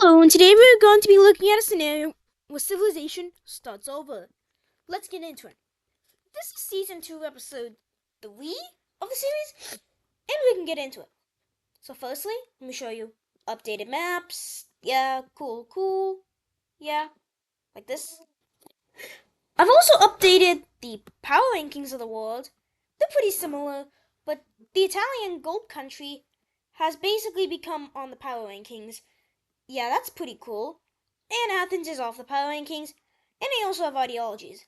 Hello, and today we're going to be looking at a scenario where civilization starts over. Let's get into it. This is season 2, episode 3 of the series, and we can get into it. So, firstly, let me show you updated maps. Yeah, cool. Yeah, like this. I've also updated the power rankings of the world. They're pretty similar, but the Italian gold country has basically become on the power rankings. Yeah, that's pretty cool. And Athens is off the power rankings, and they also have ideologies.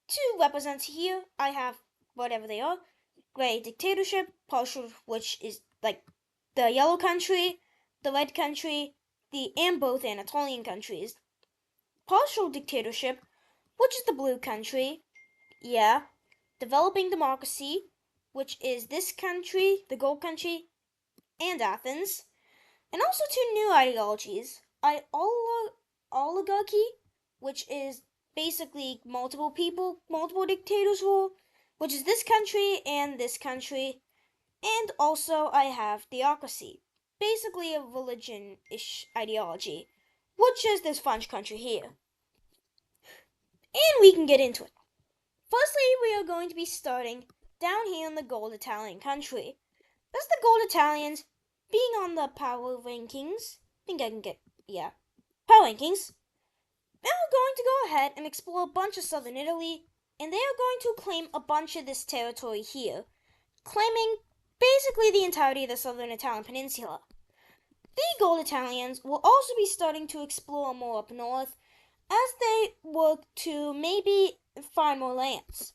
To represent here, I have whatever they are. Gray dictatorship, partial, which is like the yellow country, the red country, and both Anatolian countries. Partial dictatorship, which is the blue country. Yeah. Developing democracy, which is this country, the gold country, and Athens. And also two new ideologies. Oligarchy, which is basically multiple people, multiple dictators rule, which is this country and this country. And also I have theocracy, basically a religion-ish ideology, which is this French country here. And we can get into it. Firstly, we are going to be starting down here in the gold Italian country. That's the gold Italians being on the power rankings. I think I can get, yeah, power rankings. Now we're going to go ahead and explore a bunch of southern Italy, and they are going to claim a bunch of this territory here, claiming basically the entirety of the southern Italian peninsula. The gold Italians will also be starting to explore more up north as they work to maybe find more lands.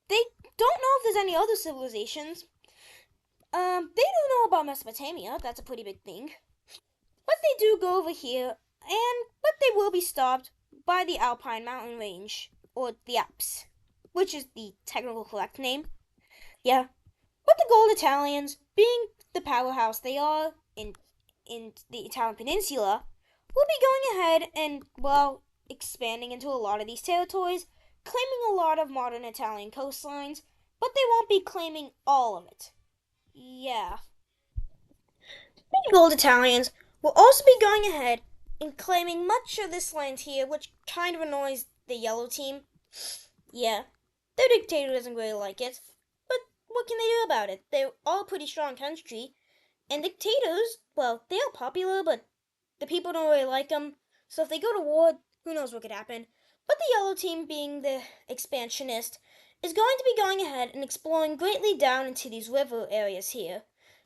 They don't know if there's any other civilizations. They do know about Mesopotamia, that's a pretty big thing. But they do go over here, but they will be stopped by the Alpine mountain range, or the Alps, which is the technical correct name. Yeah. But the gold Italians, being the powerhouse they are in the Italian peninsula, will be going ahead and, well, expanding into a lot of these territories, claiming a lot of modern Italian coastlines, but they won't be claiming all of it. Yeah. The gold Italians will also be going ahead and claiming much of this land here, which kind of annoys the yellow team. Yeah, their dictator doesn't really like it, but what can they do about it? They're all a pretty strong country, and dictators, well, they are popular, but the people don't really like them, so if they go to war, who knows what could happen. But the yellow team, being the expansionist, is going to be going ahead and exploring greatly down into these river areas here,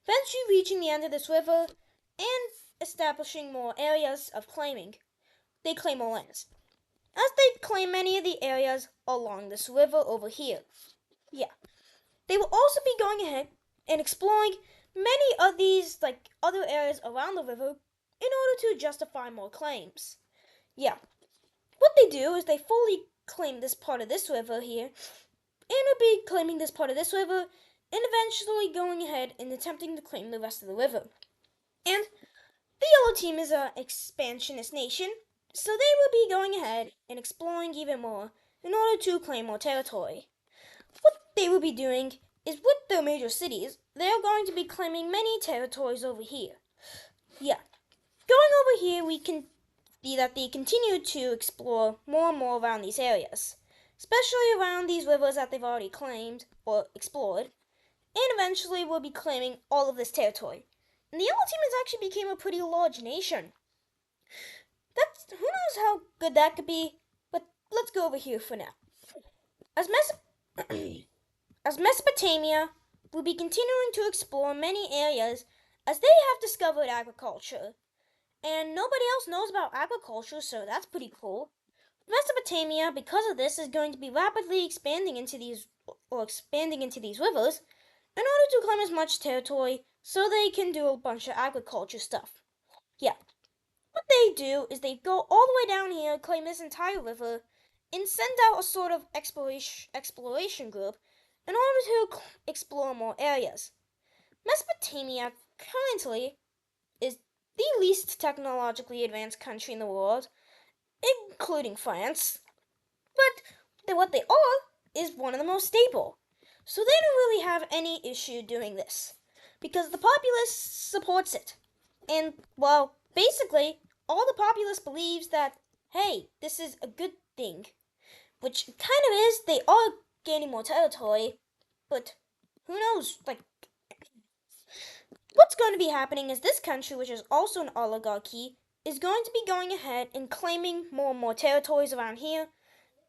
eventually reaching the end of this river and establishing more areas of claiming. They claim more lands, as they claim many of the areas along this river over here. Yeah. They will also be going ahead and exploring many of these other areas around the river in order to justify more claims. Yeah. What they do is they fully claim this part of this river here, and will be claiming this part of this river, and eventually going ahead and attempting to claim the rest of the river. And the yellow team is an expansionist nation, so they will be going ahead and exploring even more in order to claim more territory. What they will be doing is with their major cities, they are going to be claiming many territories over here. Yeah. Going over here, we can see that they continue to explore more and more around these areas, especially around these rivers that they've already claimed or explored, and eventually will be claiming all of this territory. And the yellow team has actually become a pretty large nation. Who knows how good that could be, but let's go over here for now. As Mesopotamia will be continuing to explore many areas as they have discovered agriculture. And nobody else knows about agriculture, so that's pretty cool. Mesopotamia, because of this, is going to be rapidly expanding into these rivers in order to claim as much territory so they can do a bunch of agriculture stuff. Yeah. What they do is they go all the way down here, claim this entire river, and send out a sort of exploration group in order to explore more areas. Mesopotamia currently is the least technologically advanced country in the world, including France, but what they are is one of the most stable. So they don't really have any issue doing this, because the populace supports it. And, well, basically, all the populace believes that, hey, this is a good thing, which kind of is. They are gaining more territory, but who knows? Like, what's going to be happening is this country, which is also an oligarchy, is going to be going ahead and claiming more and more territories around here.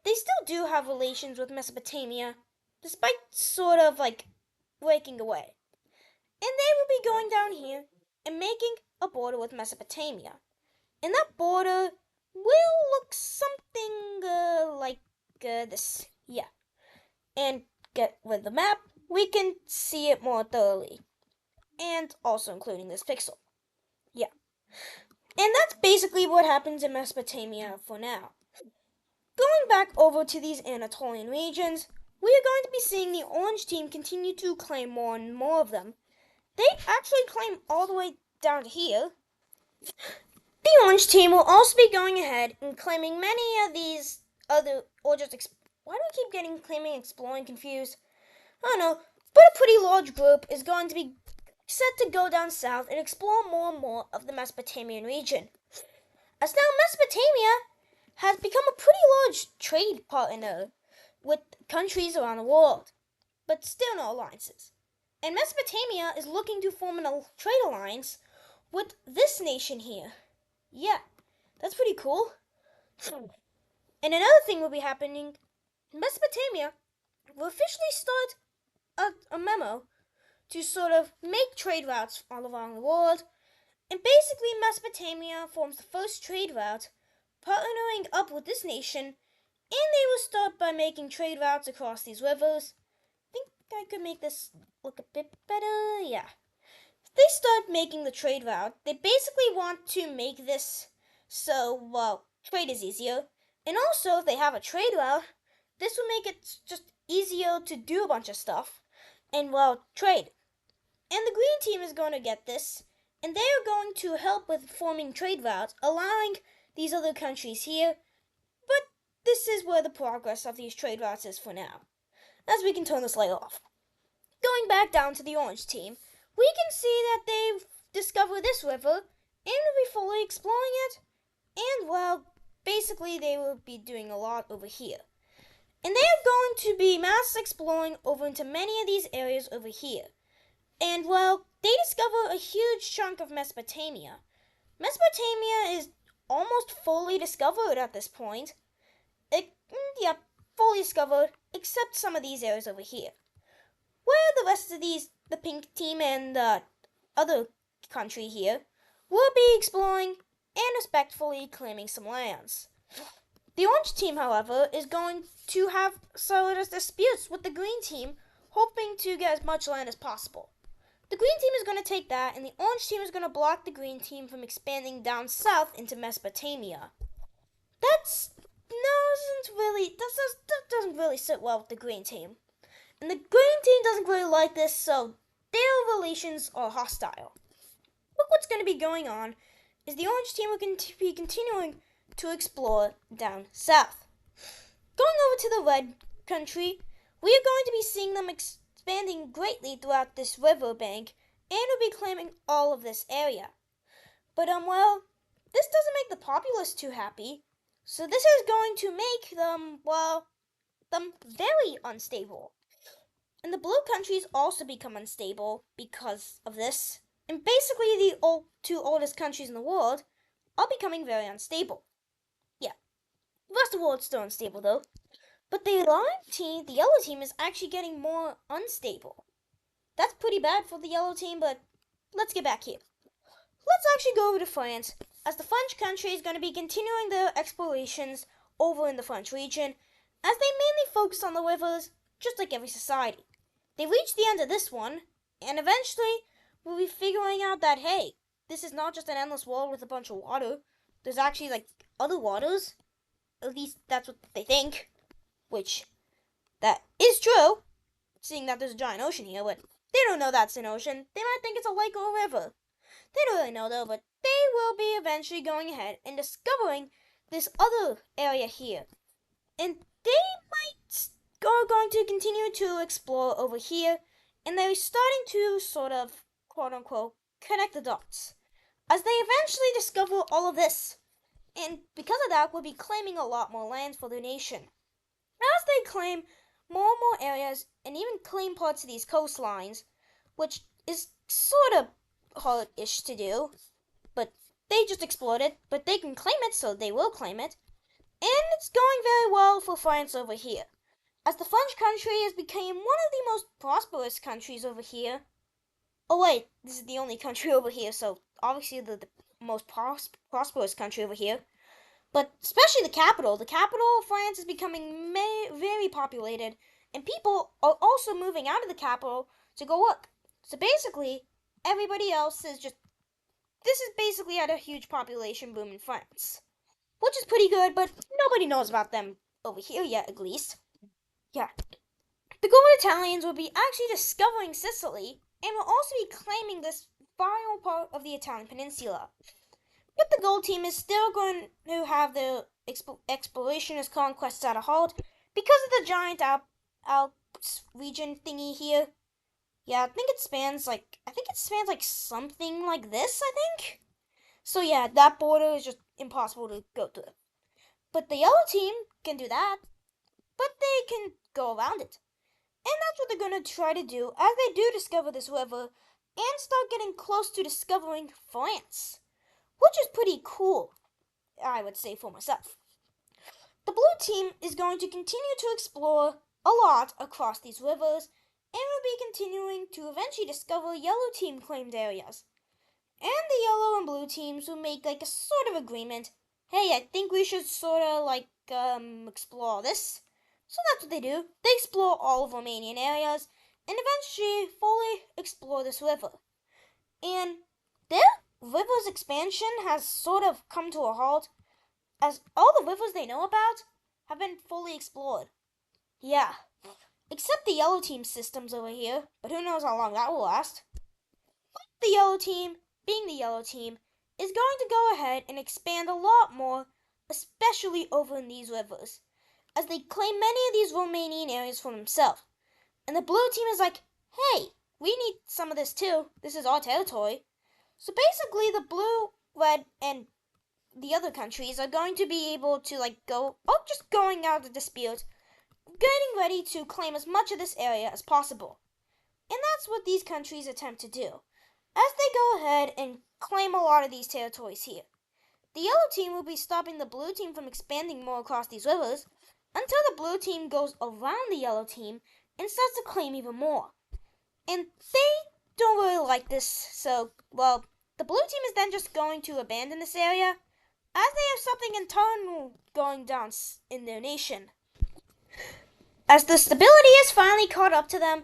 They still do have relations with Mesopotamia, despite sort of like breaking away. And they will be going down here and making a border with Mesopotamia. And that border will look something like this. Yeah. And get with the map, we can see it more thoroughly. And also including this pixel. Yeah. And that's basically what happens in Mesopotamia for now. Going back over to these Anatolian regions, we are going to be seeing the Orange team continue to claim more and more of them. They actually claim all the way down to here. The Orange team will also be going ahead and claiming many of these other, or just, why do I keep getting claiming exploring confused? I don't know, but a pretty large group is going to be set to go down south and explore more and more of the Mesopotamian region. As now Mesopotamia has become a pretty large trade partner with countries around the world, but still no alliances. And Mesopotamia is looking to form a trade alliance with this nation here. Yeah, that's pretty cool. And another thing will be happening. Mesopotamia will officially start a memo to sort of make trade routes all around the world. And basically, Mesopotamia forms the first trade route, partnering up with this nation, and they will start by making trade routes across these rivers. I think I could make this look a bit better. Yeah. If they start making the trade route, they basically want to make this so, well, trade is easier. And also, if they have a trade route, this will make it just easier to do a bunch of stuff and, well, trade. And the green team is going to get this, and they are going to help with forming trade routes, allowing these other countries here. But this is where the progress of these trade routes is for now, as we can turn this light off. Going back down to the orange team, we can see that they've discovered this river and will be fully exploring it. And, well, basically they will be doing a lot over here. And they are going to be mass exploring over into many of these areas over here. And, well, they discover a huge chunk of Mesopotamia. Mesopotamia is almost fully discovered at this point. Yeah, fully discovered, except some of these areas over here. Where the rest of these, the pink team and the other country here, will be exploring and respectfully claiming some lands. The orange team, however, is going to have sort of disputes with the green team, hoping to get as much land as possible. The green team is going to take that, and the orange team is going to block the green team from expanding down south into Mesopotamia. That doesn't really sit well with the green team. And the green team doesn't really like this, so their relations are hostile. Look what's going to be going on is the orange team will be continuing to explore down south. Going over to the red country, we are going to be seeing them expanding greatly throughout this river bank and will be claiming all of this area. But, well, this doesn't make the populace too happy, so this is going to make them very unstable. And the blue countries also become unstable because of this. And basically the two oldest countries in the world are becoming very unstable. Yeah, the rest of the world's still unstable though. But the yellow team is actually getting more unstable. That's pretty bad for the yellow team, but let's get back here. Let's actually go over to France, as the French country is going to be continuing their explorations over in the French region, as they mainly focus on the rivers, just like every society. They reach the end of this one, and eventually we'll be figuring out that, hey, this is not just an endless world with a bunch of water. There's actually, other waters. At least that's what they think. Which, that is true, seeing that there's a giant ocean here, but they don't know that's an ocean. They might think it's a lake or a river. They don't really know, though, but they will be eventually going ahead and discovering this other area here. And they are going to continue to explore over here, and they're starting to sort of, quote-unquote, connect the dots. as they eventually discover all of this. And because of that, we'll be claiming a lot more lands for their nation. As they claim more and more areas and even claim parts of these coastlines, which is sort of hard-ish to do, but they just explored it, but they can claim it, so they will claim it. And it's going very well for France over here, as the French country has become one of the most prosperous countries over here. Oh wait, this is the only country over here, so obviously the most prosperous country over here. But especially the capital. The capital of France is becoming very populated, and people are also moving out of the capital to go work. So basically, everybody else is just. This is basically at a huge population boom in France, which is pretty good, but nobody knows about them over here yet, at least. Yeah. The Gold Italians will be actually discovering Sicily and will also be claiming this final part of the Italian peninsula. But the gold team is still going to have their explorationist conquests at a halt because of the giant Alps region thingy here. Yeah, I think it spans like something like this, I think. So yeah, that border is just impossible to go through. But the yellow team can do that, but they can go around it. And that's what they're going to try to do as they do discover this river and start getting close to discovering France, which is pretty cool, I would say for myself. The blue team is going to continue to explore a lot across these rivers and will be continuing to eventually discover yellow team claimed areas. And the yellow and blue teams will make like a sort of agreement. Hey, I think we should sort of explore this. So that's what they do. They explore all of Romanian areas and eventually fully explore this river. And their river's expansion has sort of come to a halt as all the rivers they know about have been fully explored. Yeah, except the yellow team systems over here, but who knows how long that will last. The yellow team, being the yellow team, is going to go ahead and expand a lot more, especially over in these rivers, as they claim many of these Romanian areas for themselves. And the blue team is like, hey, we need some of this too. This is our territory. So basically the blue, red, and the other countries are going to be able to just going out of the dispute, getting ready to claim as much of this area as possible. And that's what these countries attempt to do, as they go ahead and claim a lot of these territories here. The yellow team will be stopping the blue team from expanding more across these rivers until the blue team goes around the yellow team and starts to claim even more. And they don't really like this, so, well, the blue team is then just going to abandon this area as they have something internal going down in their nation. As the stability is finally caught up to them,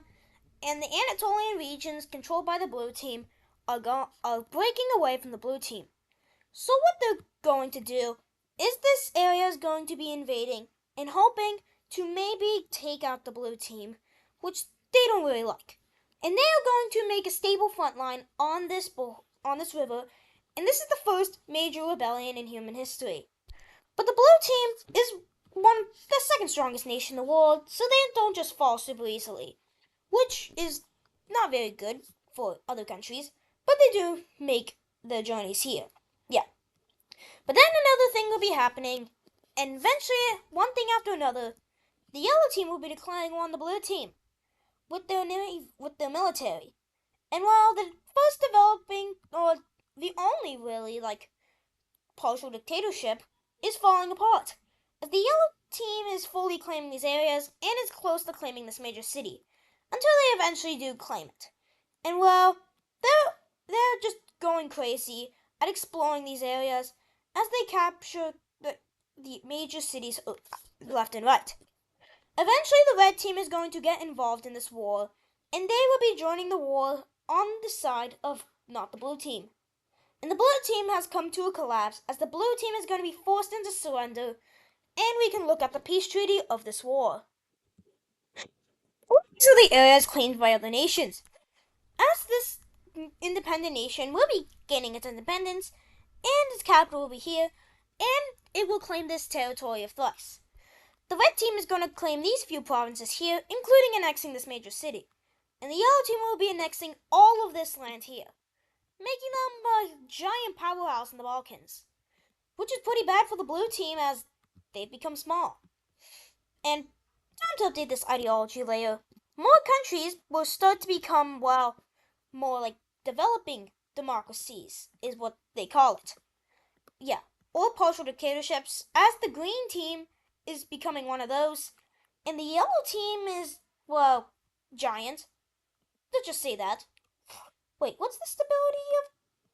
and the Anatolian regions controlled by the blue team are breaking away from the blue team. So what they're going to do is this area is going to be invading and hoping to maybe take out the blue team, which they don't really like. And they are going to make a stable front line on this river, and this is the first major rebellion in human history. But the blue team is the second strongest nation in the world, so they don't just fall super easily, which is not very good for other countries, but they do make their journeys here. Yeah. But then another thing will be happening, and eventually, one thing after another, the yellow team will be declaring on the blue team with their military. And while the first developing, or the only really partial dictatorship, is falling apart, as the yellow team is fully claiming these areas and is close to claiming this major city, until they eventually do claim it. And well, they're just going crazy at exploring these areas as they capture the major cities left and right. Eventually, the red team is going to get involved in this war, and they will be joining the war on the side of not the blue team. And the blue team has come to a collapse as the blue team is going to be forced into surrender, and we can look at the peace treaty of this war. These are the areas claimed by other nations. As this independent nation will be gaining its independence, and its capital will be here, and it will claim this territory of Thrace. The red team is going to claim these few provinces here, including annexing this major city. And the yellow team will be annexing all of this land here. making them a giant powerhouse in the Balkans, which is pretty bad for the blue team as they've become small. And time to update this ideology layer. More countries will start to become, well, more like developing democracies, is what they call it. Yeah, or partial dictatorships, as the green team is becoming one of those, and the yellow team is, well, giant. Let's just say that. Wait, what's the stability of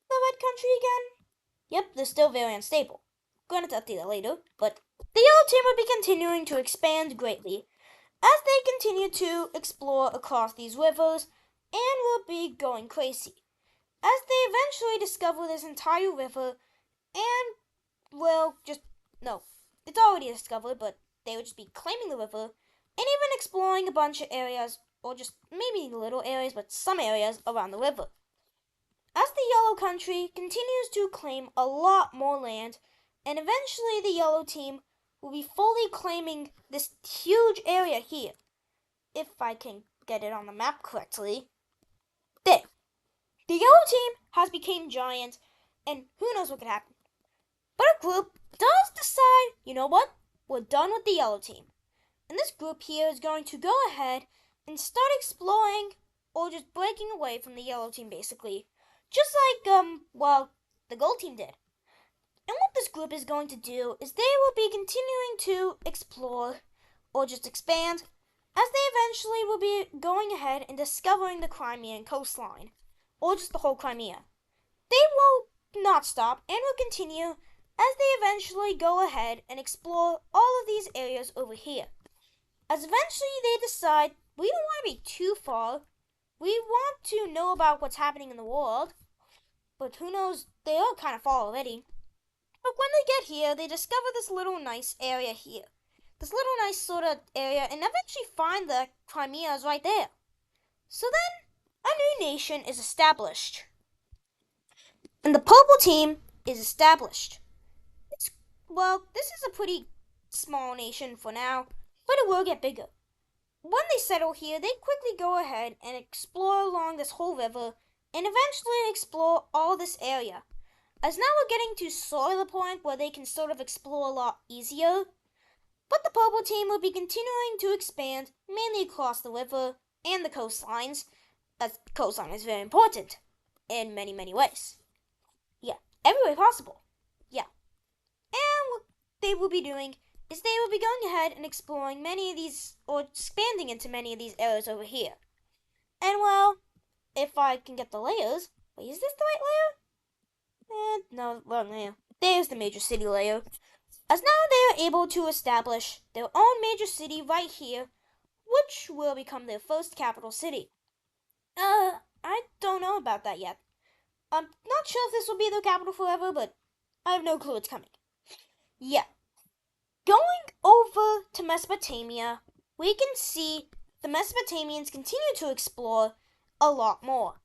the red country again? Yep, they're still very unstable. Going to update that later, but the yellow team will be continuing to expand greatly as they continue to explore across these rivers and will be going crazy as they eventually discover this entire river and will just, no, it's already discovered, but they would just be claiming the river and even exploring a bunch of areas, or just maybe little areas, but some areas around the river. As the yellow country continues to claim a lot more land, and eventually the yellow team will be fully claiming this huge area here, if I can get it on the map correctly. There. The yellow team has become giant, and who knows what could happen. But a group does decide, you know what? We're done with the yellow team. And this group here is going to go ahead and start exploring or just breaking away from the yellow team basically. Just like, well, the gold team did. And what this group is going to do is they will be continuing to explore or just expand as they eventually will be going ahead and discovering the Crimean coastline or just the whole Crimea. They will not stop and will continue as they eventually go ahead and explore all of these areas over here. As eventually they decide we don't want to be too far, we want to know about what's happening in the world, but who knows, they are kind of far already. But when they get here, they discover this little nice area here. This little nice sort of area, and eventually find the Crimea is right there. So then, a new nation is established. And the purple team is established. This is a pretty small nation for now, but it will get bigger. When they settle here, they quickly go ahead and explore along this whole river and eventually explore all this area. As now we're getting to sort of the point where they can sort of explore a lot easier. But the purple team will be continuing to expand mainly across the river and the coastlines, as the coastline is very important in many, many ways. Yeah, every way possible. Yeah. And what they will be doing is they will be going ahead and exploring many of these, or expanding into many of these areas over here. And well, if I can get the layers, wait, is this the right layer? No, wrong layer. There's the major city layer. As now they are able to establish their own major city right here, which will become their first capital city. I don't know about that yet. I'm not sure if this will be their capital forever, but I have no clue it's coming. Yeah. Going over to Mesopotamia, we can see the Mesopotamians continue to explore a lot more.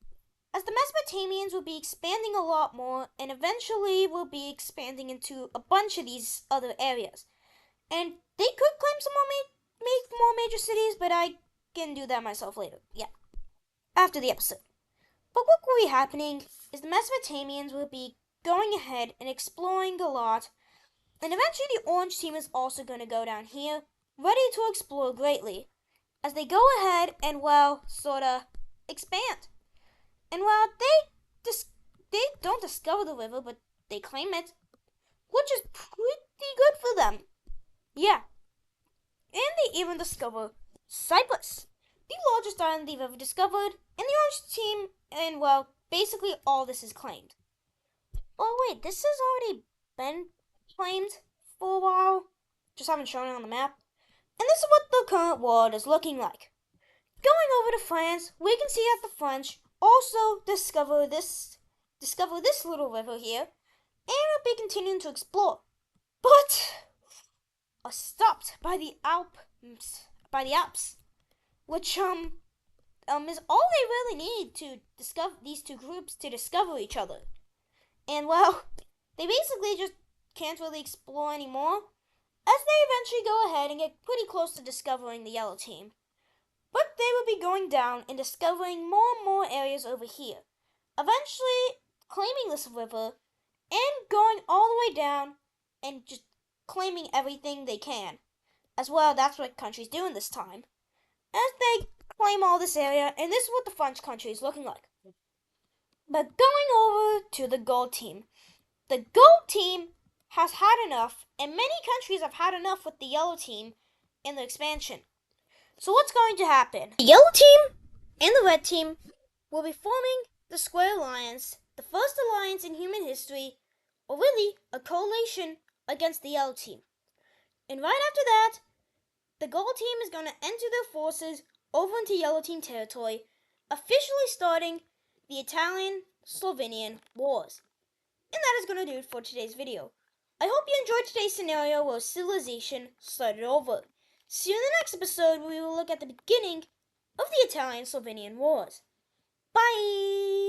As the Mesopotamians will be expanding a lot more and eventually will be expanding into a bunch of these other areas. And they could claim some more major cities, but I can do that myself later. Yeah. After the episode. But what will be happening is the Mesopotamians will be going ahead and exploring a lot. And eventually the orange team is also going to go down here, ready to explore greatly. As they go ahead and, well, sort of expand. And well, they don't discover the river, but they claim it, which is pretty good for them. Yeah. And they even discover Cyprus, the largest island they've ever discovered, and the orange team, and well, basically all this is claimed. Oh wait, this has already been claimed for a while, just haven't shown it on the map. And this is what the current world is looking like. Going over to France, we can see that the French also discover this little river here, and will be continuing to explore. But are stopped by the Alps, which is all they really need to discover these two groups to discover each other. And well, they basically just can't really explore anymore, as they eventually go ahead and get pretty close to discovering the yellow team. But they will be going down and discovering more and more areas over here. Eventually, claiming this river and going all the way down and just claiming everything they can. As well, that's what countries do in this time. As they claim all this area, and this is what the French country is looking like. But going over to the gold team. The gold team has had enough, and many countries have had enough with the yellow team in the expansion. So what's going to happen? The yellow team and the red team will be forming the Square Alliance, the first alliance in human history, or really a coalition against the yellow team. And right after that, the gold team is going to enter their forces over into yellow team territory, officially starting the Italian-Slovenian Wars. And that is going to do it for today's video. I hope you enjoyed today's scenario where civilization started over. See you in the next episode where we will look at the beginning of the Italian-Slovenian Wars. Bye!